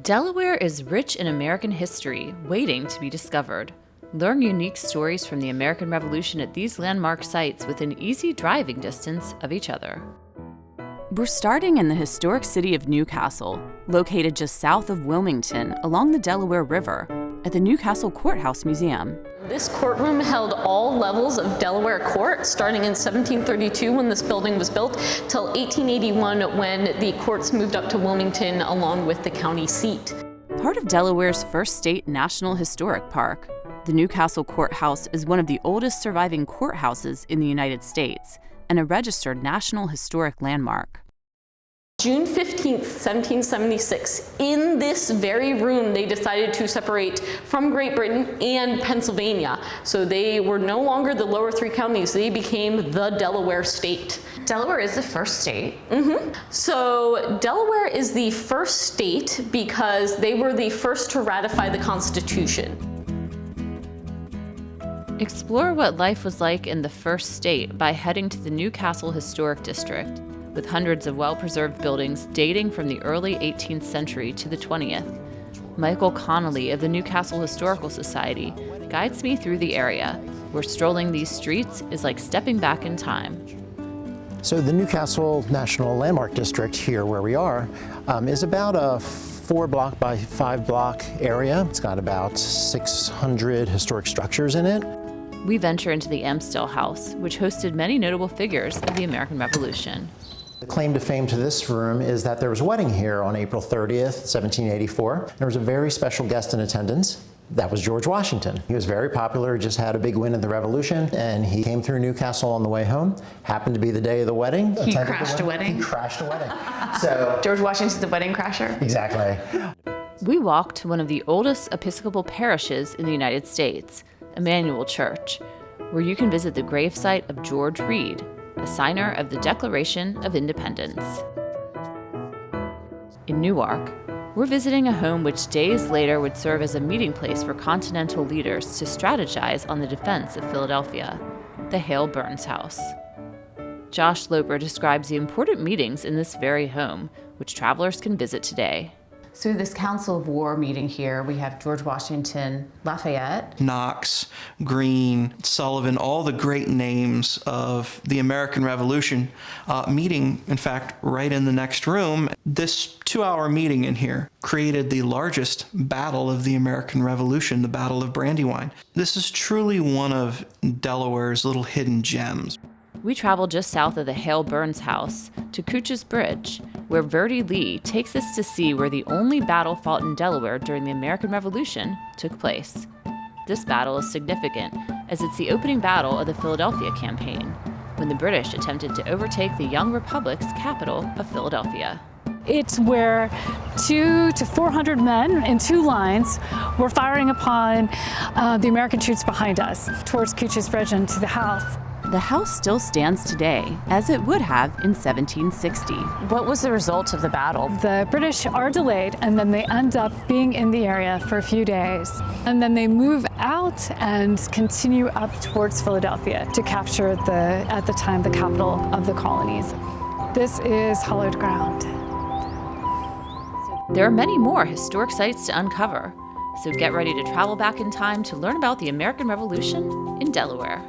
Delaware is rich in American history, waiting to be discovered. Learn unique stories from the American Revolution at these landmark sites within easy driving distance of each other. We're starting in the historic city of Newcastle, located just south of Wilmington along the Delaware River, at the Newcastle Courthouse Museum. This courtroom held all levels of Delaware court, starting in 1732 when this building was built, till 1881 when the courts moved up to Wilmington along with the county seat. Part of Delaware's first state national historic park, the Newcastle Courthouse is one of the oldest surviving courthouses in the United States and a registered National Historic Landmark. June 15th, 1776, in this very room, they decided to separate from Great Britain and Pennsylvania. So they were no longer the lower three counties, they became the Delaware state. Delaware is the first state. So Delaware is the first state because they were the first to ratify the Constitution. Explore what life was like in the first state by heading to the Newcastle Historic District, with hundreds of well-preserved buildings dating from the early 18th century to the 20th. Michael Connolly of the Newcastle Historical Society guides me through the area, where strolling these streets is like stepping back in time. So the Newcastle National Landmark District here where we are is about a 4-block by 5-block area. It's got about 600 historic structures in it. We venture into the Amstel House, which hosted many notable figures of the American Revolution. The claim to fame to this room is that there was a wedding here on April 30th, 1784. There was a very special guest in attendance. That was George Washington. He was very popular, just had a big win in the Revolution, and he came through Newcastle on the way home. Happened to be the day of the wedding. He crashed a wedding? He crashed a wedding. So George Washington's the wedding crasher? Exactly. We walked to one of the oldest Episcopal parishes in the United States, Emmanuel Church, where you can visit the gravesite of George Reed, a signer of the Declaration of Independence. In Newark, we're visiting a home which days later would serve as a meeting place for Continental leaders to strategize on the defense of Philadelphia, the Hale-Byrnes House. Josh Loper describes the important meetings in this very home, which travelers can visit today. So this Council of War meeting here, we have George Washington, Lafayette, Knox, Greene, Sullivan, all the great names of the American Revolution meeting, in fact, right in the next room. This 2-hour meeting in here created the largest battle of the American Revolution, the Battle of Brandywine. This is truly one of Delaware's little hidden gems. We travel just south of the Hale-Byrnes House to Cooch's Bridge, where Verdi Lee takes us to see where the only battle fought in Delaware during the American Revolution took place. This battle is significant as it's the opening battle of the Philadelphia campaign, when the British attempted to overtake the young republic's capital of Philadelphia. It's where 200 to 400 men in 2 lines were firing upon the American troops behind us towards Cooch's Bridge and to the house. The house still stands today, as it would have in 1760. What was the result of the battle? The British are delayed, and then they end up being in the area for a few days. And then they move out and continue up towards Philadelphia to capture at the time, the capital of the colonies. This is hallowed ground. There are many more historic sites to uncover, so get ready to travel back in time to learn about the American Revolution in Delaware.